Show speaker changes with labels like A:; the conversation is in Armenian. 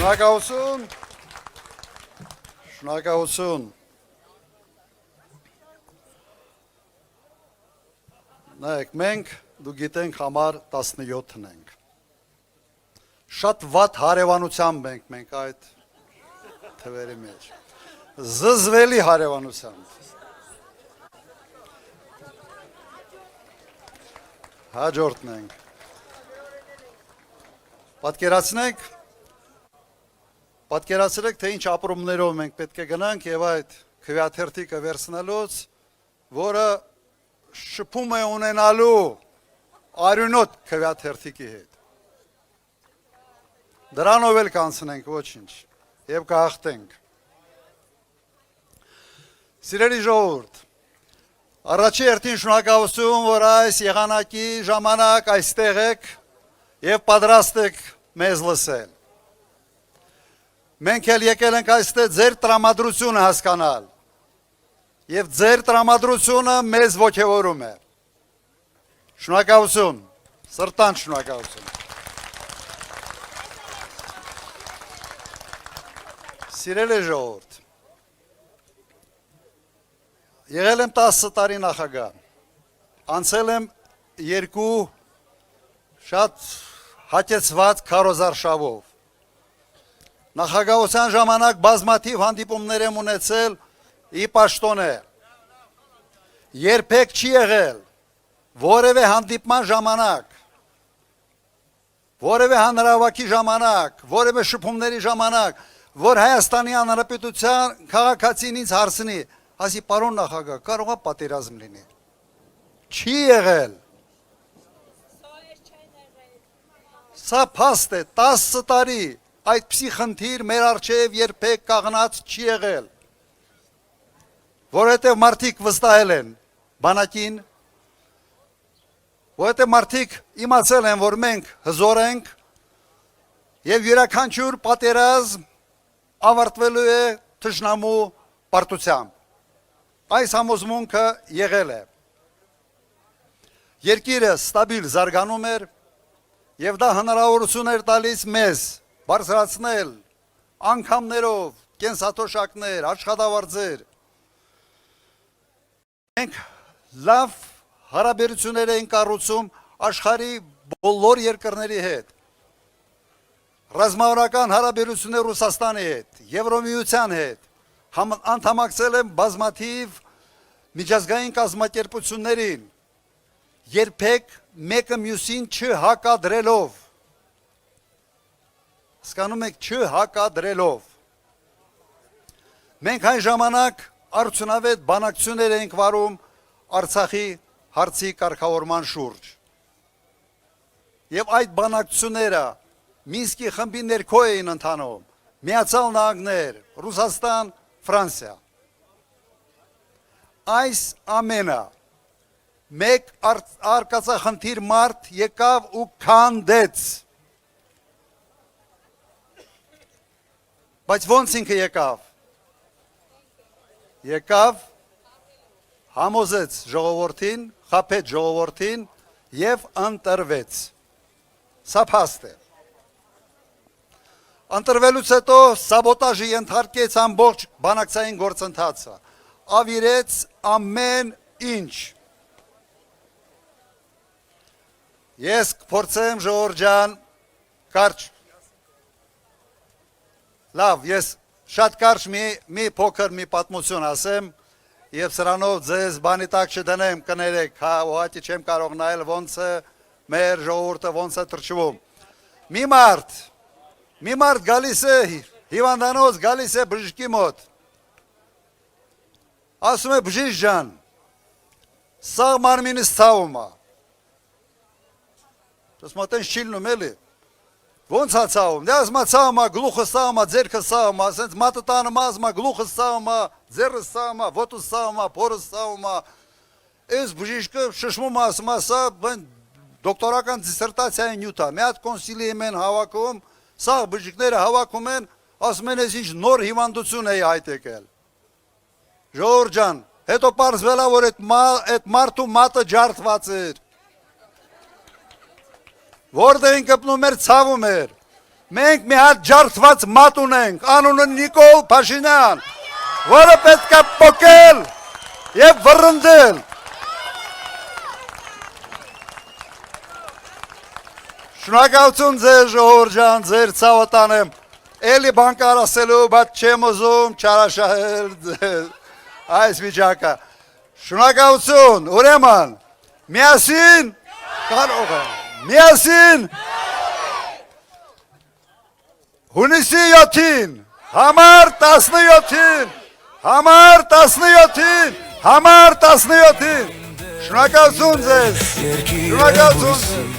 A: Շնորհակալություն։ Շնորհակալություն։ Նայեք, մենք դու գիտենք համար 17-ն ենք։ Շատ վատ հարևանությամբ ենք այդ թվերի մեջ։ Զզվելի հարևանությամբ։ Հաջորդն ենք։ Պատկերացրեք, թե ինչ ապրումներով մենք պետք է գնանք եւ այդ քվեաթերթիկը վերցնելուց, որը շփում է ունենալու արյունոտ քվեաթերթիկի հետ։ Դրանով էլ կանցնենք ոչինչ եւ կհաղթենք։ Սիրելի ժողովուրդ, առաջի հերթին շնորհակալություն, որ այս եղանակի ժամանակ այստեղ եք եւ պատրաստ եք մեզ լսել։ Մենք էլ եկել ենք այստեղ ձեր տրամադրությունը հասկանալ եւ ձեր տրամադրությունը մեզ ողջևորում է։ Շնորհակալություն, սրտան շնորհակալություն։ Սիրելի ժողովուրդ, եղել եմ 10 տարի նախագահ, անցել եմ 2 շատ հաճեցված քարոզարշավով։ Նախագահության ժամանակ բազմաթիվ հանդիպումներ եմ ունեցել ի պաշտոնե։ Երբեք չի եղել որևէ հանդիպման ժամանակ, որևէ հանրահավաքի ժամանակ, որևէ շփումների ժամանակ, որ Հայաստանի Հանրապետության քաղաքացին ինձ հարցնի, ասի պարոն նախագահ, կարող է պատերազմ լինի։ Չի եղել։ Սա փաստ է, 10 տարի այդպիսի խնդիր մեր առջև երբեք կանգնած չի եղել։ Որովհետև մարդիկ վստահել են բանակին, որովհետև մարդիկ իմացել են, որ մենք հզոր ենք եւ յուրաքանչյուր պատերազմ ավարտվելու է թշնամու պարտությամբ։ Այս համոզմունքը եղել է։ Երկիրը ստաբիլ զարգանում էր եւ դա հնարավորություն էր տալիս մեզ բարձրացնել անգամներով, կենսաթոշակներ, աշխատավարձեր։ Մենք լավ հարաբերություններ ենք կառուցում աշխարհի բոլոր երկրների հետ։ Ռազմավարական հարաբերություններ Ռուսաստանի հետ, Եվրոմիության հետ, անդամակցել են բազմաթիվ միջազգային կազմակերպություններին, երբեք մեկը մյուսին չհակադրելով։ Հասկանում եք, չհակադրելով։ Մենք այն ժամանակ արդյունավետ բանակցություններ ենք վարում Արցախի հարցի կարգավորման շուրջ։ Եվ այդ բանակցությունները Մինսկի խմբի ներքո էին ընթանում, Միացյալ Նահանգներ, Ռուսաստան, Ֆրանսիա։ Այս ամենը մեկ արկածախնդիր մարդ եկավ ու քանդեց։ Բայց ոնց ինքը եկավ։ Եկավ, համոզեց ժողովրդին, խաբեց ժողովրդին եւ ընտրվեց։ Սա փաստ է։ Ընտրվելուց հետո սաբոտաժի ենթարկեց ամբողջ բանակցային գործընթացը, ավիրեց ամեն ինչ։ Ես կփորձեմ ժողովուրդ ջան, կարճ։ Լավ, ես շատ կարճ մի փոքր մի պատմություն ասեմ եւ սրանով ձեզ բանի տակ չդնեմ, կներեք, հա, ուղղակի չեմ կարող նայել ոնց է մեր ժողովուրդը ոնց է թրջվում։ Մի մարդ գալիս է հիվանդանոց, գալիս է բժշկի մոտ։ Ասում է բժիշկ ջան, սաղ մարմինս ցավում է։ Դες մոտեն շիլնում էլի։ Ոնց է ցավում։ Դե ասում է ցավում է, գլուխը ցավում է, ձեռքը ցավում է, ասենց մատը տանում է, ասում է գլուխը ցավում է, ձեռքը ցավում է, ոտը ցավում է, փորը ցավում է։ Այս բժիշկը շշմում է, ասում է, սա դոկտորական դիսերտացիայի նյութ է։ Մի հատ կոնսիլիում են հավաքում, սա բժիշկները հավաքում են, ասում են, այս ինչ նոր հիվանդություն է հայտ եկել։ Ժողովուրդ ջան, հետո պարզվել է, որ այդ մարդու մատը ջարդված էր։ Որտեղ են կպնում էր, ցավում էր։ մենք մի հատ ջարդված մատ ունենք, անունը Նիկոլ Փաշինյան, որը պետք է պոկել եւ վռնդել։ Շնորհակալություն ձեր ժողովուրդ ջան, ձեր ցավը տանեմ։ Էլի բան կար ասելու, բայց չեմ ուզում չարաշահել այս վիճակը։ Շնորհակալություն, ուրեմն, միասին կարող է, միասին հունիսի 7-ին, համար 17-ին, համար 17-ին, համար 17-ին, շնորհակալություն ձեզ, շնորհակալություն ձեզ։